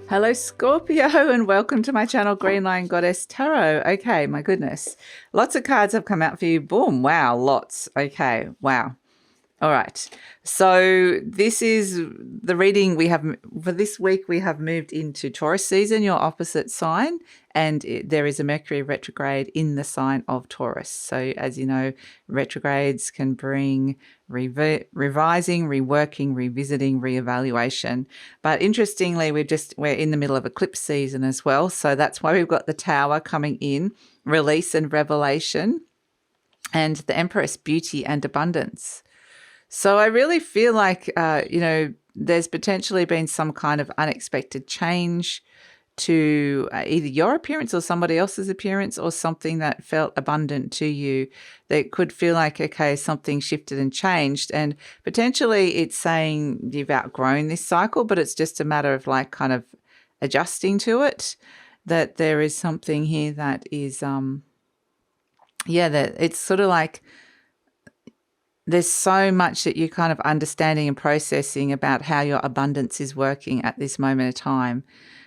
Hello Scorpio and welcome to my channel Green Lion Goddess Tarot. Okay, my goodness. Lots of cards have come out for you. Boom. Wow, lots. Okay, wow. All right. So this is the reading we have for this week. We have moved into Taurus season, your opposite sign, and there is a Mercury retrograde in the sign of Taurus. So as you know, retrogrades can bring revising, reworking, revisiting, reevaluation. But interestingly, we're in the middle of eclipse season as well. So that's why we've got the Tower coming in, release and revelation, and the Empress, beauty and abundance. So I really feel like, there's potentially been some kind of unexpected change to either your appearance or somebody else's appearance, or something that felt abundant to you that could feel like, okay, something shifted and changed. And potentially it's saying you've outgrown this cycle, but it's just a matter of like kind of adjusting to it, that there is something here that is, that it's sort of like, there's so much that you're kind of understanding and processing about how your abundance is working at this moment of time.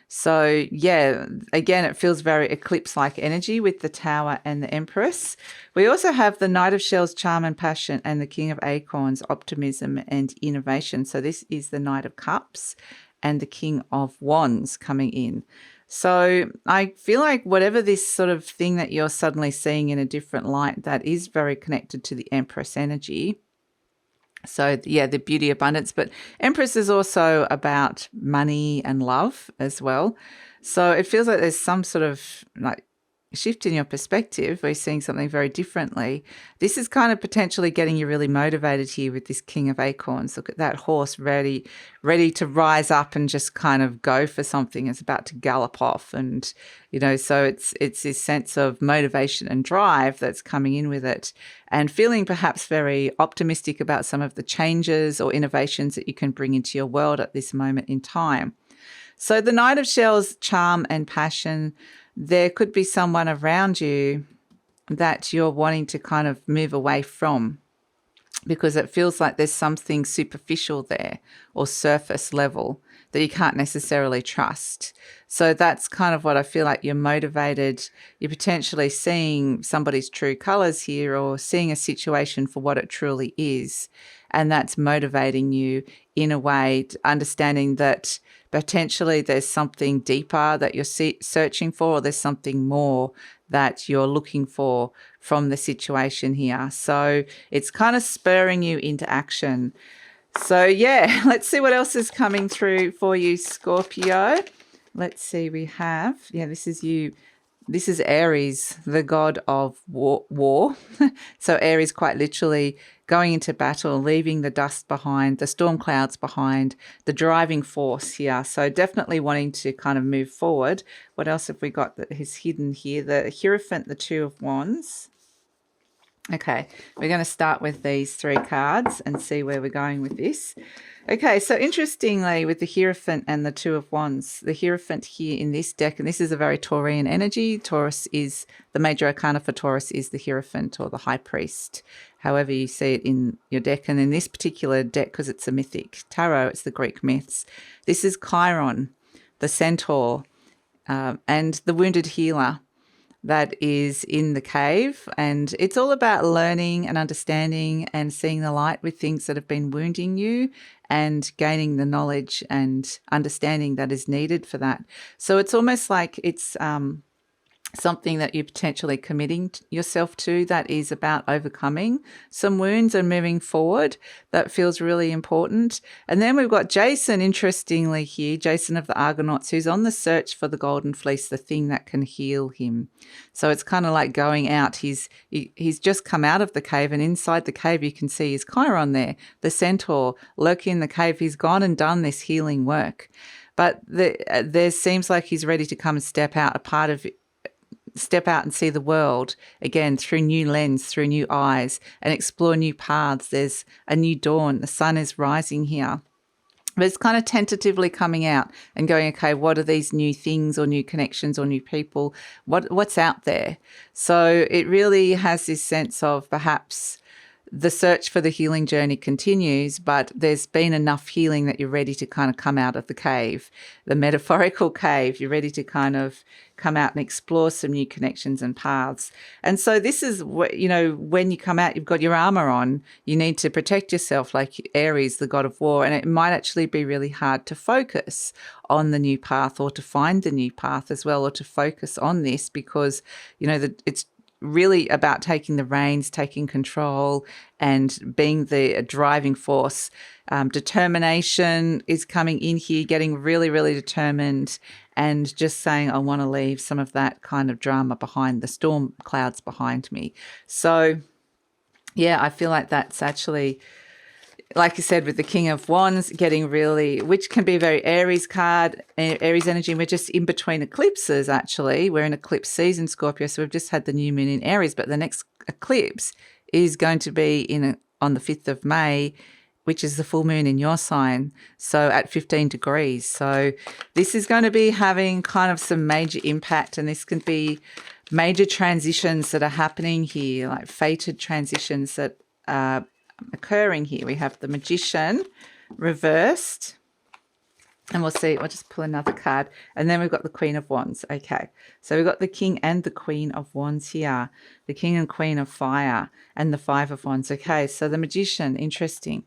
So, yeah, again, it feels very eclipse-like energy with the Tower and the Empress. We also have the Knight of Shells, charm and passion, and the King of Acorns, optimism and innovation. So this is the Knight of Cups and the King of Wands coming in. So I feel like whatever this sort of thing that you're suddenly seeing in a different light, that is very connected to the Empress energy. So yeah, the beauty, abundance, but Empress is also about money and love as well. So it feels like there's some sort of like shift in your perspective. We're seeing something very differently. This is kind of potentially getting you really motivated here with this King of Acorns. Look at that horse ready to rise up and just kind of go for something. It's about to gallop off. And, so it's this sense of motivation and drive that's coming in with it, and feeling perhaps very optimistic about some of the changes or innovations that you can bring into your world at this moment in time. So the Knight of Shells, charm and passion, there could be someone around you that you're wanting to kind of move away from, because it feels like there's something superficial there or surface level that you can't necessarily trust. So that's kind of what I feel like you're motivated. You're potentially seeing somebody's true colors here, or seeing a situation for what it truly is. And that's motivating you in a way, understanding that potentially there's something deeper that you're searching for, or there's something more that you're looking for from the situation here. So it's kind of spurring you into action. So yeah, let's see what else is coming through for you, Scorpio. Let's see, we have, this is you. This is Aries, the god of war. So Aries quite literally going into battle, leaving the dust behind, the storm clouds behind, the driving force here. So definitely wanting to kind of move forward. What else have we got that is hidden here? The Hierophant, the Two of Wands. Okay, we're going to start with these three cards and see where we're going with this. Okay, so interestingly, with the Hierophant and the Two of Wands, the Hierophant here in this deck, and this is a very Taurian energy. Taurus is, the major arcana for Taurus is the Hierophant, or the High Priest, however you see it in your deck. And in this particular deck, because it's a Mythic Tarot, it's the Greek myths, this is Chiron, the Centaur, and the Wounded Healer that is in the cave. And it's all about learning and understanding and seeing the light with things that have been wounding you, and gaining the knowledge and understanding that is needed for that. So it's almost like it's something that you're potentially committing yourself to, that is about overcoming some wounds and moving forward. That feels really important. And then we've got Jason, interestingly here, Jason of the Argonauts, who's on the search for the golden fleece, the thing that can heal him. So it's kind of like going out. He's just come out of the cave, and inside the cave you can see is Chiron there, the centaur lurking in the cave. He's gone and done this healing work. But there seems like he's ready to come and step out and see the world again through new lens, through new eyes, and explore new paths. There's a new dawn. The sun is rising here. But it's kind of tentatively coming out and going, okay, what are these new things or new connections or new people? What's out there? So it really has this sense of perhaps the search for the healing journey continues, but there's been enough healing that you're ready to kind of come out of the cave, the metaphorical cave. You're ready to kind of come out and explore some new connections and paths. And so this is what, you know, when you come out, you've got your armor on. You need to protect yourself like Aries, the god of war. And it might actually be really hard to focus on the new path or to find the new path as well, or to focus on this because, you know, it's really about taking the reins, taking control, and being the driving force. Determination is coming in here, getting really, really determined, and just saying, I want to leave some of that kind of drama behind, the storm clouds behind me. So, yeah, I feel like that's actually, like you said, with the King of Wands getting really, which can be a very Aries card, Aries energy. And we're just in between eclipses, actually. We're in eclipse season, Scorpio. So we've just had the new moon in Aries, but the next eclipse is going to be on the 5th of May, which is the full moon in your sign. So at 15 degrees. So this is going to be having kind of some major impact, and this can be major transitions that are happening here, like fated transitions that are occurring here. We have the Magician reversed, and we'll see, I'll just pull another card, and then we've got the Queen of Wands. Okay, so we've got the King and the Queen of Wands here, the King and Queen of Fire, and the Five of Wands. Okay, so the Magician, interesting.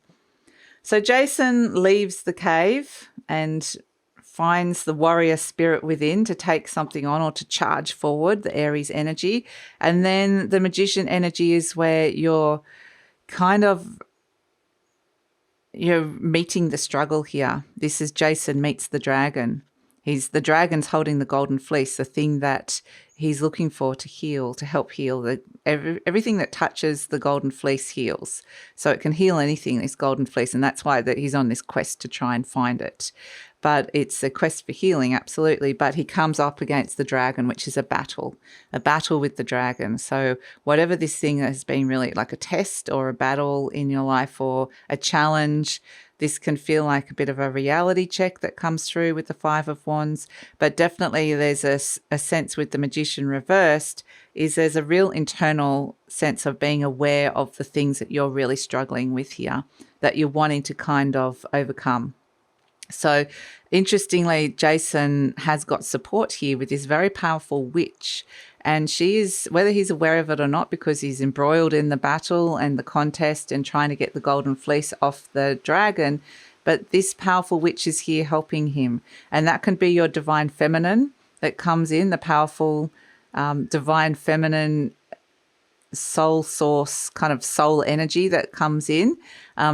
So Jason leaves the cave and finds the warrior spirit within to take something on or to charge forward, the Aries energy. And then the Magician energy is where you're meeting the struggle here. This is Jason meets the dragon. The dragon's holding the golden fleece, the thing that he's looking for to heal, to help heal. Everything that touches the golden fleece heals. So it can heal anything, this golden fleece, and that's why he's on this quest to try and find it. But it's a quest for healing, absolutely. But he comes up against the dragon, which is a battle with the dragon. So whatever this thing has been really like a test or a battle in your life or a challenge, this can feel like a bit of a reality check that comes through with the Five of Wands. But definitely there's a sense with the Magician reversed is there's a real internal sense of being aware of the things that you're really struggling with here, that you're wanting to kind of overcome. So interestingly, Jason has got support here with this very powerful witch. And she is, whether he's aware of it or not, because he's embroiled in the battle and the contest and trying to get the golden fleece off the dragon, but this powerful witch is here helping him. And that can be your divine feminine that comes in, the powerful divine feminine soul source, kind of soul energy that comes in.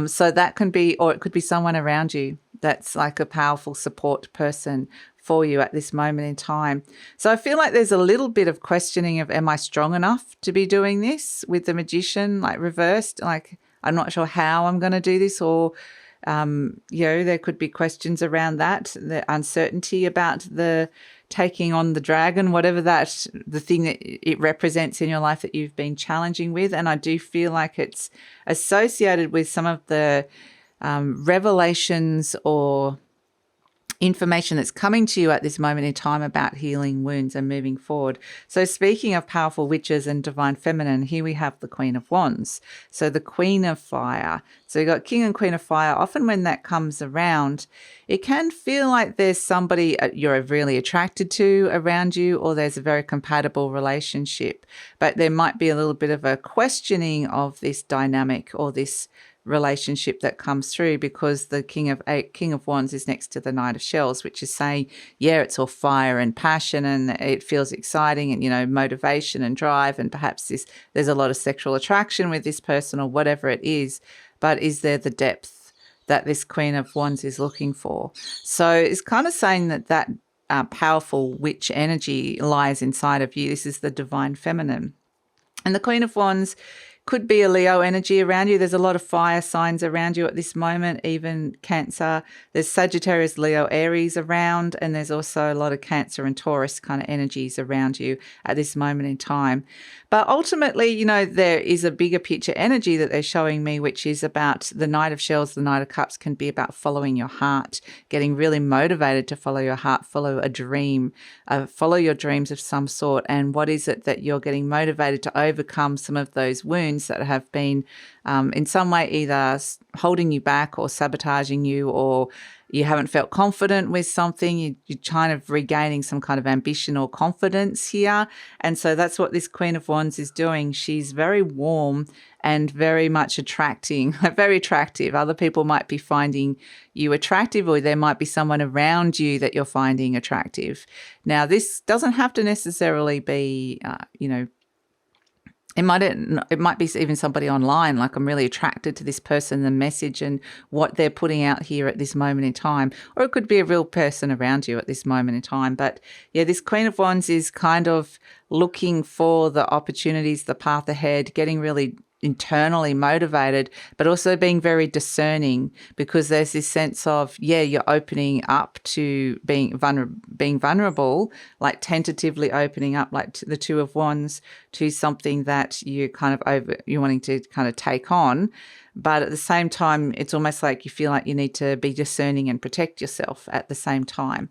So that can be, or it could be someone around you that's like a powerful support person for you at this moment in time. So I feel like there's a little bit of questioning of, am I strong enough to be doing this with the Magician, like reversed? Like, I'm not sure how I'm going to do this, or, there could be questions around that, the uncertainty about the taking on the dragon, whatever that, the thing that it represents in your life that you've been challenging with. And I do feel like it's associated with some of the revelations or information that's coming to you at this moment in time about healing wounds and moving forward. So speaking of powerful witches and divine feminine, here we have the Queen of Wands. So the Queen of Fire. So you've got King and Queen of Fire. Often when that comes around, it can feel like there's somebody you're really attracted to around you, or there's a very compatible relationship. But there might be a little bit of a questioning of this dynamic or this relationship that comes through, because the King of Wands is next to the Knight of Shells, which is saying, yeah, it's all fire and passion and it feels exciting and, motivation and drive, and perhaps there's a lot of sexual attraction with this person or whatever it is, but is there the depth that this Queen of Wands is looking for? So it's kind of saying that powerful witch energy lies inside of you. This is the divine feminine. And the Queen of Wands could be a Leo energy around you. There's a lot of fire signs around you at this moment, even Cancer. There's Sagittarius, Leo, Aries around, and there's also a lot of Cancer and Taurus kind of energies around you at this moment in time. But ultimately, there is a bigger picture energy that they're showing me, which is about the Knight of Shells, the Knight of Cups can be about following your heart, getting really motivated to follow your heart, follow a dream, follow your dreams of some sort. And what is it that you're getting motivated to overcome some of those wounds wounds that have been in some way either holding you back or sabotaging you, or you haven't felt confident with something. You're kind of regaining some kind of ambition or confidence here. And so that's what this Queen of Wands is doing. She's very warm and very much attracting, very attractive. Other people might be finding you attractive, or there might be someone around you that you're finding attractive. Now, this doesn't have to necessarily be, it might be even somebody online, like I'm really attracted to this person, the message and what they're putting out here at this moment in time. Or it could be a real person around you at this moment in time. But yeah, this Queen of Wands is kind of looking for the opportunities, the path ahead, getting really internally motivated, but also being very discerning, because there's this sense of, you're opening up to being vulnerable, like tentatively opening up, like the Two of Wands, to something that you're wanting to kind of take on. But at the same time, it's almost like you feel like you need to be discerning and protect yourself at the same time.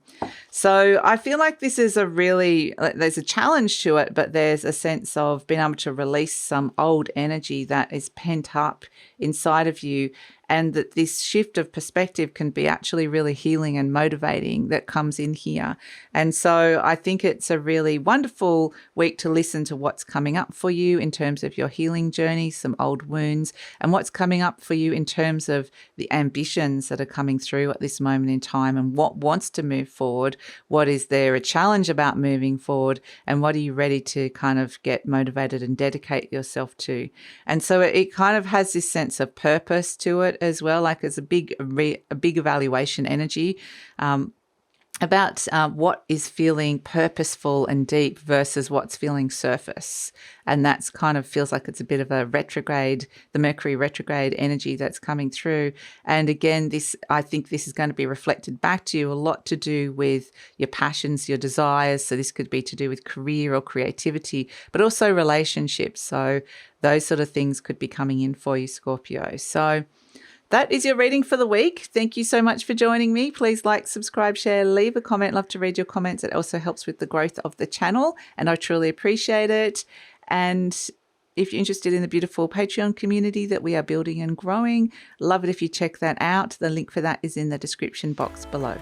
So I feel like this is there's a challenge to it, but there's a sense of being able to release some old energy that is pent up inside of you, and that this shift of perspective can be actually really healing and motivating that comes in here. And so I think it's a really wonderful week to listen to what's coming up for you in terms of your healing journey, some old wounds, and what's coming up for you in terms of the ambitions that are coming through at this moment in time, and what wants to move forward. What is there a challenge about moving forward, and what are you ready to kind of get motivated and dedicate yourself to? And so it kind of has this sense of purpose to it as well, like it's a big evaluation energy about what is feeling purposeful and deep versus what's feeling surface. And that's kind of feels like it's a bit of a retrograde, the Mercury retrograde energy that's coming through. And again, I think this is going to be reflected back to you, a lot to do with your passions, your desires. So this could be to do with career or creativity, but also relationships. So those sort of things could be coming in for you, Scorpio. So that is your reading for the week. Thank you so much for joining me. Please like, subscribe, share, leave a comment. Love to read your comments. It also helps with the growth of the channel, and I truly appreciate it. And if you're interested in the beautiful Patreon community that we are building and growing, love it if you check that out. The link for that is in the description box below.